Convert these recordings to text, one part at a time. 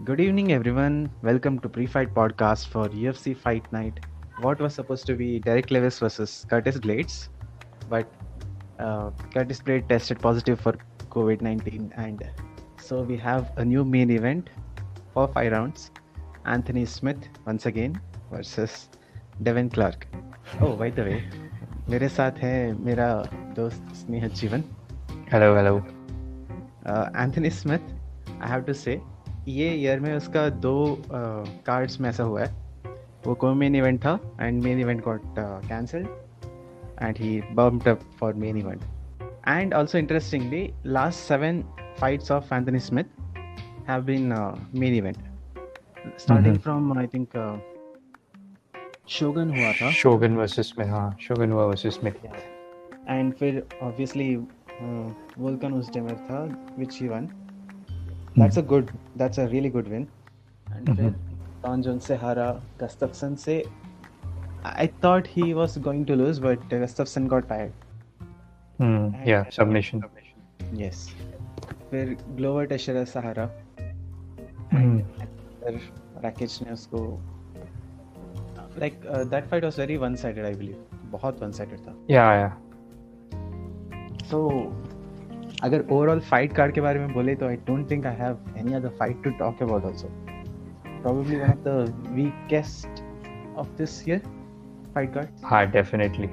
Good evening, everyone. Welcome to Pre-Fight Podcast for UFC Fight Night. What was supposed to be Derek Lewis versus Curtis Blades, but Curtis Blade tested positive for COVID-19, and so we have a new main event for 5 rounds. Anthony Smith once again versus Devin Clark. Oh, by the way, मेरे साथ है मेरा दोस्त स्नेह जीवन. Hello. Anthony Smith. I have to say ये year में उसका 2 कार्ड्स में ऐसा हुआ है. वो को मेन इवेंट था and main event got cancelled and he bumped up for main event. And also interestingly last 7 fights of Anthony Smith have been main event starting from I think Shogun हुआ था. Shogun versus Smith. हाँ, Shogun हुआ versus Smith. And फिर obviously Vulcan उज़डेमर था which he won. That's a really good win. And फिर Don Jones से हारा. Gustafsson से I thought he was going to lose, but Gustafsson got tired. Yeah, submission. Yes. फिर Glover Teixeira से हारा. फिर Rakic ने उसको that fight was very one-sided, I believe. बहुत one-sided था. Yeah. So अगर ओवरऑल फाइट कार्ड के बारे में बोले तो I don't think I have any other fight to talk about also. Probably one of the weakest of this year fight card. हाँ, definitely.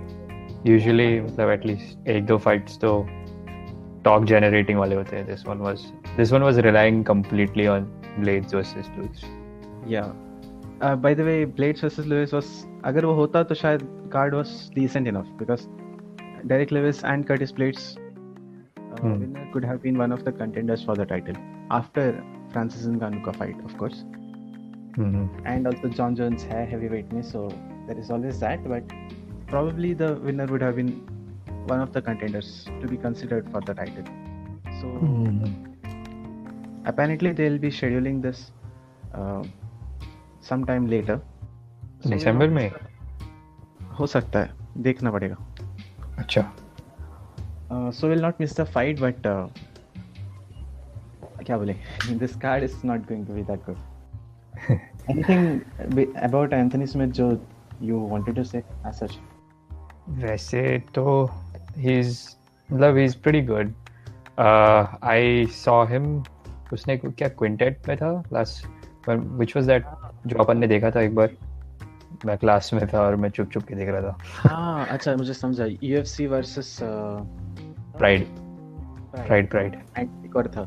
Usually मतलब at least 1-2 fights तो talk generating वाले होते हैं. This one was relying completely on Blades versus Lewis. Yeah. By the way, Blades versus Lewis was अगर वो होता तो शायद card was decent enough because Derek Lewis and Curtis Blades winner could have been one of the contenders for the title after Francis Ngannou का fight, of course. And also John Jones है heavyweight में, so there is always that, but probably the winner would have been one of the contenders to be considered for the title. So apparently they'll be scheduling this sometime later. December में हो सकता है, देखना पड़ेगा. अच्छा. So we'll not miss the fight, but क्या बोले, this card is not going to be that good. Anything about Anthony Smith जो you wanted to say as such? वैसे तो he's pretty good. I saw him. उसने क्या quintet में था last, which was that जो अपन ने देखा था एक बार. मैं क्लास में था और मैं चुप के देख रहा था. हाँ, अच्छा, मुझे समझा. UFC versus Pride. एंड एक और था.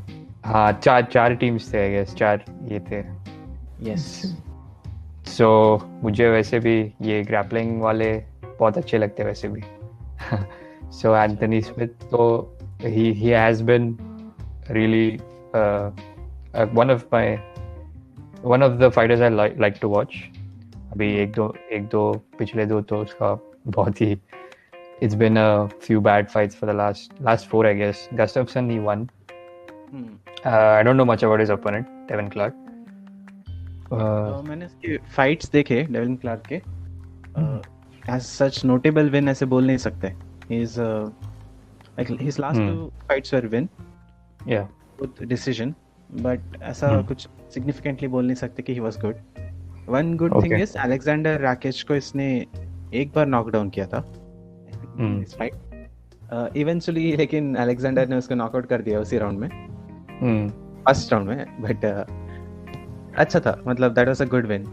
हाँ, चार टीम्स थे आई गेस. 4 ये थे. यस. सो मुझे वैसे भी ये ग्रैपलिंग वाले बहुत अच्छे लगते हैं वैसे भी. सो एंथनी स्मिथ तो he has been really one of the fighters I like to watch. अभी एक दो पिछले 2 तो उसका बहुत ही it's been a few bad fights for the last 4 I guess. Gustafsson he won. I don't know much about his opponent Devin Clark. मैंने इसके fights देखे डेविन क्लार्क के. as such notable win ऐसे बोल नहीं सकते. his last 2 fights were win. Yeah. Good decision, but ऐसा कुछ significantly बोल नहीं सकते कि he was good. One good thing is Alexander Rakic को इसने एक बार नॉकडाउन किया था इस फाइट. इवेंचुअली लेकिन अलेक्जेंडर ने उसको नॉकआउट कर दिया उसी राउंड में, फर्स्ट राउंड में. बट अच्छा था, मतलब that was a good win.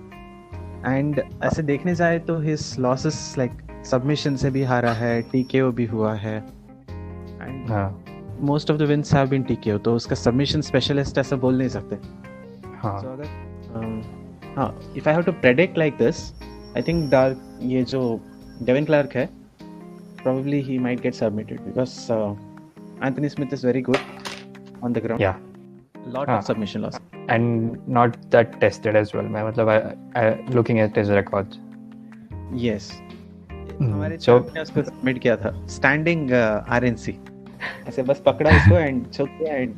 And ऐसे देखने जाए तो हिज लॉसेस लाइक सबमिशन से भी हारा है, टीकेओ भी हुआ है, and most of the wins have been TKO. तो उसका सबमिशन स्पेशलिस्ट ऐसा बोल नहीं सकते. सो अगर हाँ, if I have to predict like this, I think ये जो डेविन क्लार्क है probably he might get submitted because Anthony Smith is very good on the ground. Yeah. Lot of submission loss. And not that tested as well. मैं मतलब looking at his records. Yes. हमारे चौक ने उसको submit किया था standing RNC. ऐसे बस पकड़ा उसको and choke किया and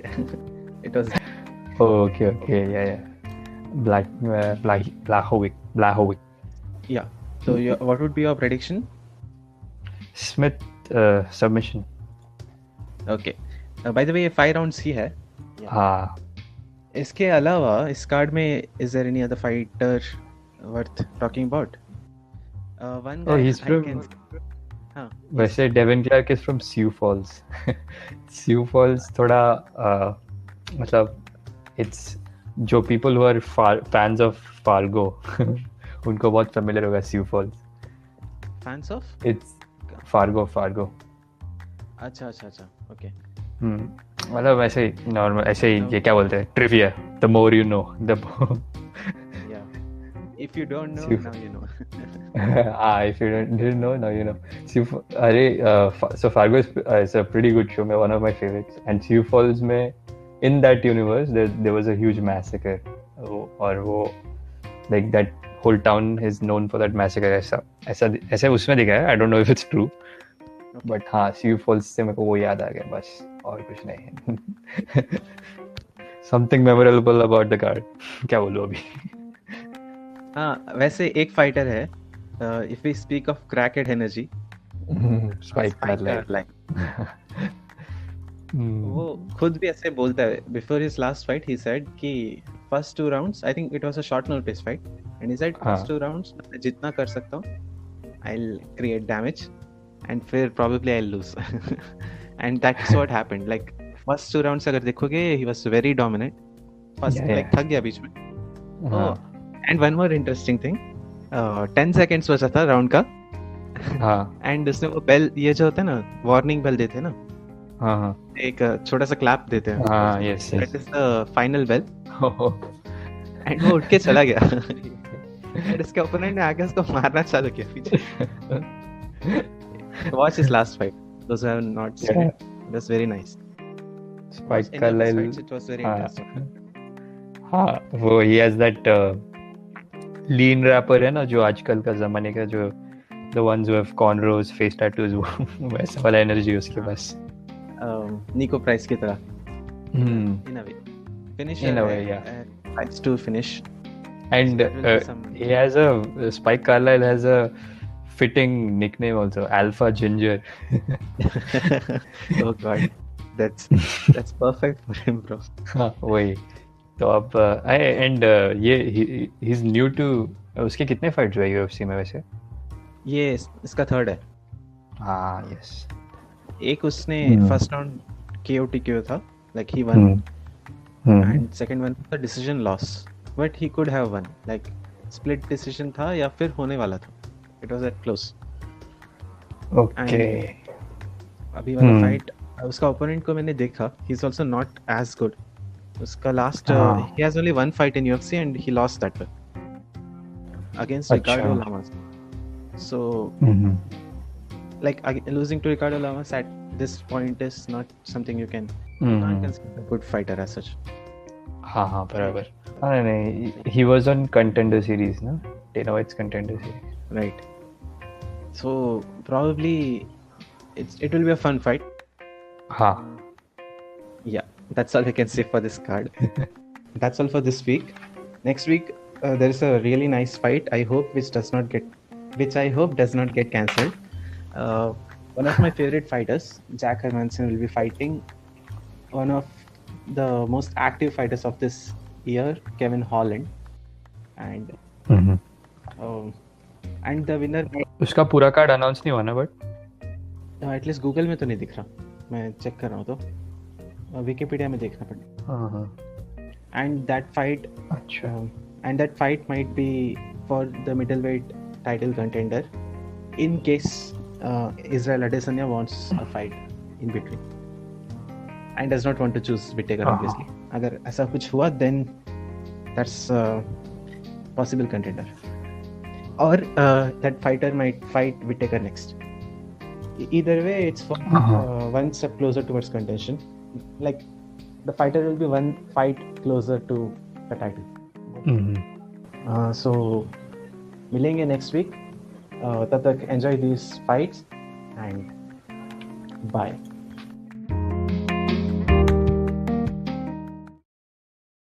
it was. Okay. Yeah. Blachowicz. Yeah. So what would be your prediction? Smith submission. Okay. By the way, 5 rounds ही है. हाँ. इसके अलावा इस कार्ड में is there any other fighter worth talking about? One Oh, guy he's I can. from. हाँ, वैसे Devin Clark is from Sioux Falls. Sioux Falls थोड़ा मतलब it's जो people who are fans of Fargo उनको बहुत familiar होगा Sioux Falls. fans of? It's Fargo. अच्छा, okay. मतलब ऐसे ही नॉर्मल ऐसे ही ये क्या बोलते हैं trivia the more you know the Yeah. If you don't know, now you know. if you didn't know, now you know. So Fargo is a pretty good show, one of my favorites. And Sioux Falls में in that universe there was a huge massacre. और वो like that whole town is known for that massacre. ऐसा उसमें दिखा है. I don't know if it's true. But हाँ Sioux Falls से मेरे को वो याद आ गया बस और कुछ नहीं है. Something memorable about the card. क्या बोलूँ अभी. हाँ वैसे एक फाइटर है if we speak of crackhead energy, Spike Carlyle. वो खुद भी ऐसे बोलता है. Before his last fight he said कि first 2 rounds, I think it was a short notice fight, and he said first 2 rounds मैं जितना कर सकता हूँ I'll create damage and फिर probably I'll lose. And that's what happened. Like first 2 rounds अगर देखोगे he was very dominant. First like थक गया बीच में. Oh, and one more interesting thing, 10 seconds बचा था राउंड का. एंड उसने वो बेल ये जो होता है ना वार्निंग बेल देते हैं ना. हाँ एक छोटा सा क्लैप देते हैं. हाँ yes that is the final bell. एंड वो उठ के चला गया. एंड उसके ओपोनेंट ने आके उसको मारना चालू किया पीछे. Watch his last fight. Those are not seen it. It was very nice. Spike Carlyle, it was very interesting. हाँ वो he has that lean rapper है ना जो आजकल का जमाने का जो the ones who have cornrows, face tattoos, वैसा वाला एनर्जी उसके पास. निको प्राइस की तरह. In a way. Finisher. In a way, yeah. Likes to finish. And he has Spike Carlyle has a fitting nickname also, Alpha Ginger. Oh God, that's perfect for him, bro. हाँ वही. तो अब and ये he's new to उसके कितने fights हुए UFC में वैसे? ये इसका थर्ड है. हाँ यस. एक उसने फर्स्ट राउंड KO था, like he won. And second one था decision loss, but he could have won, like split decision था या फिर होने वाला था. It was that close. Okay. अभी वाला फाइट उसका ओपोनेंट को मैंने देखा. He's also not as good. उसका last he has only one fight in UFC and he lost that one against Ricardo Lamas. So like losing to Ricardo Lamas at this point is not something you can consider a good fighter as such. हाँ बराबर. नहीं he was on Contender Series ना, Dana White's Contender Series. Right. So probably it will be a fun fight. हाँ. Yeah, that's all I can say for this card. That's all for this week. Next week there is a really nice fight. I hope which I hope does not get cancelled. One of my favorite fighters, Jack Hermanson, will be fighting one of the most active fighters of this year, Kevin Holland, and and the winner. उसका पूरा card announce नहीं हुआ ना, but at least Google में तो नहीं दिख रहा. मैं चेक कर रहा हूँ तो विकिपीडिया में देखना पड़ेगा. And that fight might be for the middleweight title contender in case Israel Adesanya wants a fight in between and does not want to choose Whittaker, obviously. अगर ऐसा कुछ हुआ then that's a possible contender, or that fighter might fight Whittaker next. Either way, it's for one step closer towards contention. Like the fighter will be one fight closer to the title. So मिलेंगे next week. तब तक enjoy these fights and bye.